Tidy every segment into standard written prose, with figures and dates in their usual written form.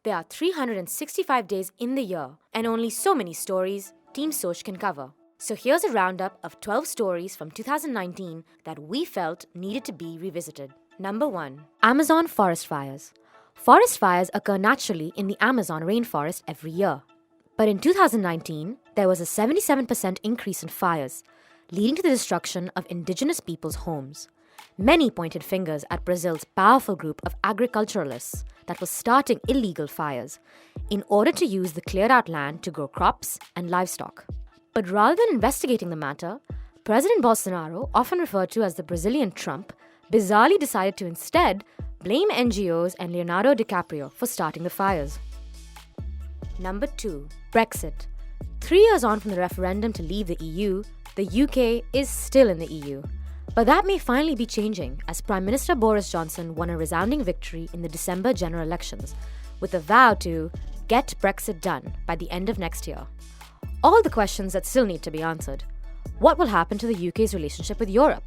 There are 365 days in the year and only so many stories Team Soch can cover. So here's a roundup of 12 stories from 2019 that we felt needed to be revisited. Number 1. Amazon forest fires. Forest fires occur naturally in the Amazon rainforest every year. But in 2019, there was a 77% increase in fires, leading to the destruction of indigenous people's homes. Many pointed fingers at Brazil's powerful group of agriculturalists that was starting illegal fires in order to use the cleared out land to grow crops and livestock. But rather than investigating the matter, President Bolsonaro, often referred to as the Brazilian Trump, bizarrely decided to instead blame NGOs and Leonardo DiCaprio for starting the fires. Number 2. Brexit. 3 years on from the referendum to leave the EU, the UK is still in the EU. But that may finally be changing as Prime Minister Boris Johnson won a resounding victory in the December general elections, with a vow to get Brexit done by the end of next year. All the questions that still need to be answered. What will happen to the UK's relationship with Europe?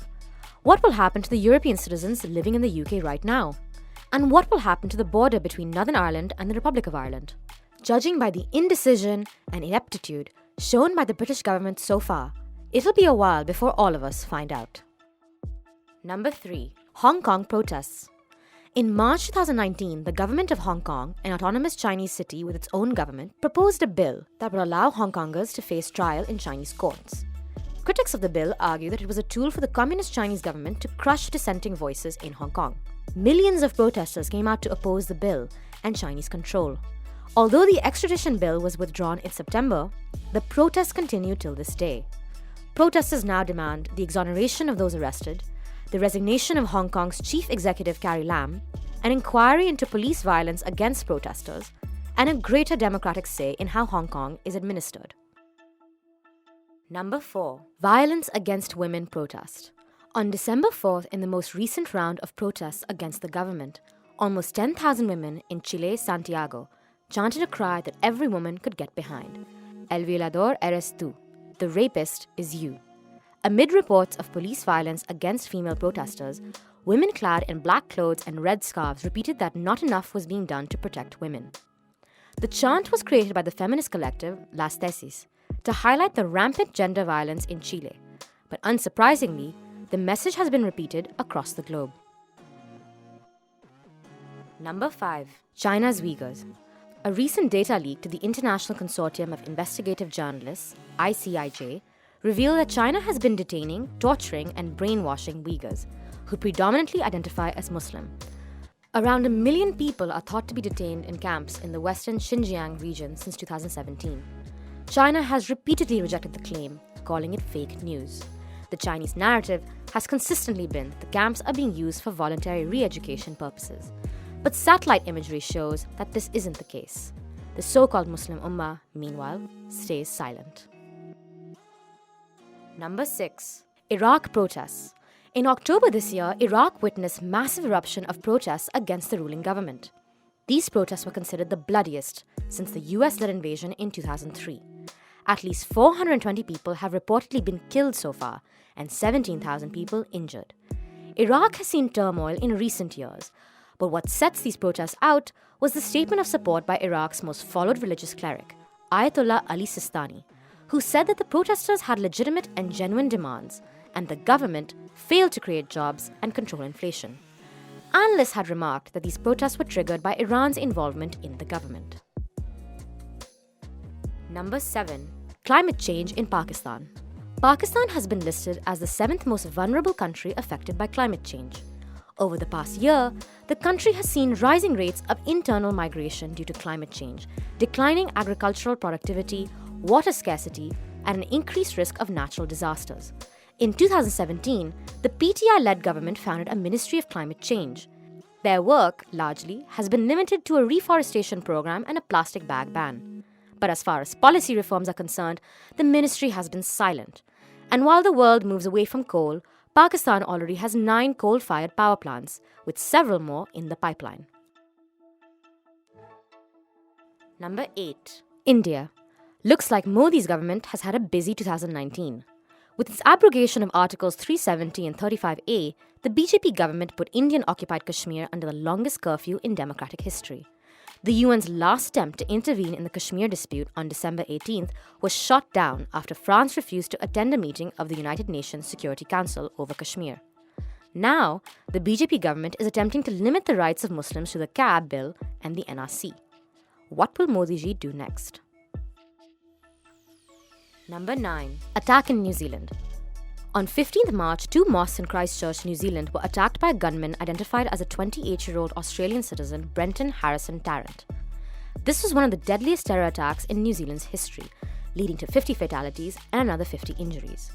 What will happen to the European citizens living in the UK right now? And what will happen to the border between Northern Ireland and the Republic of Ireland? Judging by the indecision and ineptitude shown by the British government so far, it'll be a while before all of us find out. Number 3. Hong Kong protests. In March 2019, the government of Hong Kong, an autonomous Chinese city with its own government, proposed a bill that would allow Hong Kongers to face trial in Chinese courts. Critics of the bill argue that it was a tool for the communist Chinese government to crush dissenting voices in Hong Kong. Millions of protesters came out to oppose the bill and Chinese control. Although the extradition bill was withdrawn in September, the protests continue till this day. Protesters now demand the exoneration of those arrested, the resignation of Hong Kong's chief executive Carrie Lam, an inquiry into police violence against protesters, and a greater democratic say in how Hong Kong is administered. Number 4. Violence against women protest. On December 4th, in the most recent round of protests against the government, almost 10,000 women in Chile, Santiago, chanted a cry that every woman could get behind. El violador eres tú. The rapist is you. Amid reports of police violence against female protesters, women clad in black clothes and red scarves repeated that not enough was being done to protect women. The chant was created by the feminist collective Las Tesis to highlight the rampant gender violence in Chile, but unsurprisingly, the message has been repeated across the globe. Number 5. China's Uyghurs. A recent data leak to the International Consortium of Investigative Journalists, ICIJ, revealed that China has been detaining, torturing, and brainwashing Uyghurs, who predominantly identify as Muslim. Around 1 million people are thought to be detained in camps in the western Xinjiang region since 2017. China has repeatedly rejected the claim, calling it fake news. The Chinese narrative has consistently been that the camps are being used for voluntary re-education purposes. But satellite imagery shows that this isn't the case. The so-called Muslim Ummah, meanwhile, stays silent. Number 6. Iraq protests. In October this year, Iraq witnessed massive eruption of protests against the ruling government. These protests were considered the bloodiest since the US-led invasion in 2003. At least 420 people have reportedly been killed so far, and 17,000 people injured. Iraq has seen turmoil in recent years, but what sets these protests out was the statement of support by Iraq's most followed religious cleric, Ayatollah Ali Sistani, who said that the protesters had legitimate and genuine demands, and the government failed to create jobs and control inflation. Analysts had remarked that these protests were triggered by Iran's involvement in the government. Number 7. Climate change in Pakistan. Pakistan has been listed as the 7th most vulnerable country affected by climate change. Over the past year, the country has seen rising rates of internal migration due to climate change, declining agricultural productivity, water scarcity, and an increased risk of natural disasters. In 2017, the PTI-led government founded a Ministry of Climate Change. Their work, largely, has been limited to a reforestation program and a plastic bag ban. But as far as policy reforms are concerned, the ministry has been silent. And while the world moves away from coal, Pakistan already has 9 coal-fired power plants, with several more in the pipeline. Number 8. India. Looks like Modi's government has had a busy 2019. With its abrogation of Articles 370 and 35A, the BJP government put Indian-occupied Kashmir under the longest curfew in democratic history. The UN's last attempt to intervene in the Kashmir dispute on December 18th was shot down after France refused to attend a meeting of the United Nations Security Council over Kashmir. Now, the BJP government is attempting to limit the rights of Muslims through the CAB bill and the NRC. What will Modi ji do next? Number 9. Attack in New Zealand. On 15th March, 2 mosques in Christchurch, New Zealand were attacked by a gunman identified as a 28-year-old Australian citizen, Brenton Harrison Tarrant. This was one of the deadliest terror attacks in New Zealand's history, leading to 50 fatalities and another 50 injuries.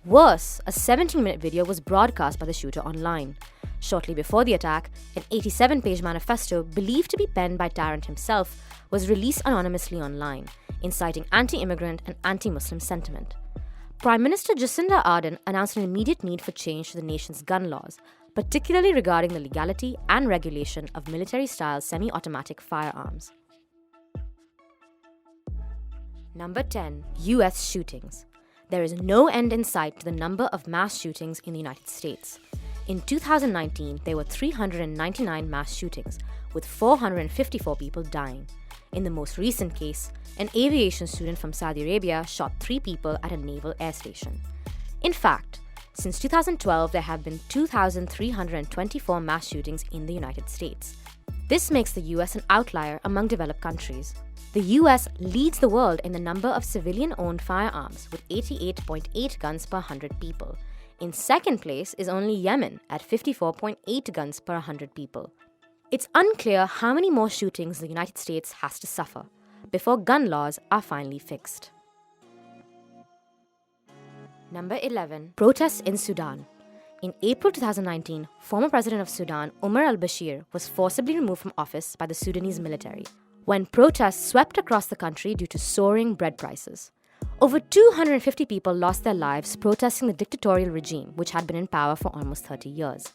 Worse, a 17-minute video was broadcast by the shooter online. Shortly before the attack, an 87-page manifesto believed to be penned by Tarrant himself was released anonymously online, inciting anti-immigrant and anti-Muslim sentiment. Prime Minister Jacinda Ardern announced an immediate need for change to the nation's gun laws, particularly regarding the legality and regulation of military-style semi-automatic firearms. Number 10. US shootings. There is no end in sight to the number of mass shootings in the United States. In 2019, there were 399 mass shootings, with 454 people dying. In the most recent case, an aviation student from Saudi Arabia shot 3 people at a naval air station. In fact, since 2012, there have been 2,324 mass shootings in the United States. This makes the US an outlier among developed countries. The US leads the world in the number of civilian-owned firearms, with 88.8 guns per 100 people. In second place is only Yemen at 54.8 guns per 100 people. It's unclear how many more shootings the United States has to suffer before gun laws are finally fixed. Number 11. Protests in Sudan. In April 2019, former President of Sudan, Omar al-Bashir, was forcibly removed from office by the Sudanese military when protests swept across the country due to soaring bread prices. Over 250 people lost their lives protesting the dictatorial regime, which had been in power for almost 30 years.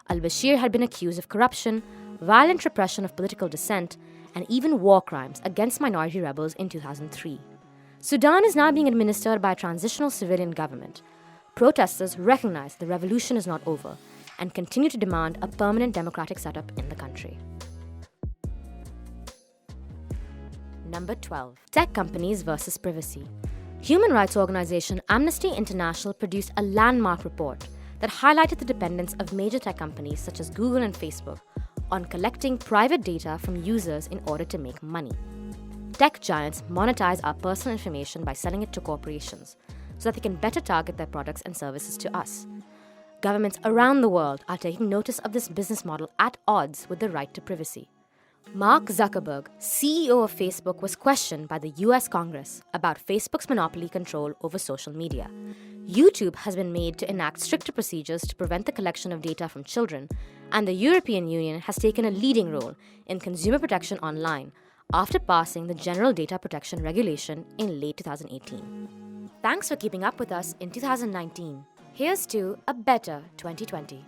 Al-Bashir had been accused of corruption, violent repression of political dissent, and even war crimes against minority rebels in 2003. Sudan is now being administered by a transitional civilian government. Protesters recognize the revolution is not over and continue to demand a permanent democratic setup in the country. Number 12. Tech companies versus privacy. Human rights organization Amnesty International produced a landmark report that highlighted the dependence of major tech companies such as Google and Facebook on collecting private data from users in order to make money. Tech giants monetize our personal information by selling it to corporations so that they can better target their products and services to us. Governments around the world are taking notice of this business model at odds with the right to privacy. Mark Zuckerberg, CEO of Facebook, was questioned by the US Congress about Facebook's monopoly control over social media. YouTube has been made to enact stricter procedures to prevent the collection of data from children, and the European Union has taken a leading role in consumer protection online after passing the General Data Protection Regulation in late 2018. Thanks for keeping up with us in 2019. Here's to a better 2020.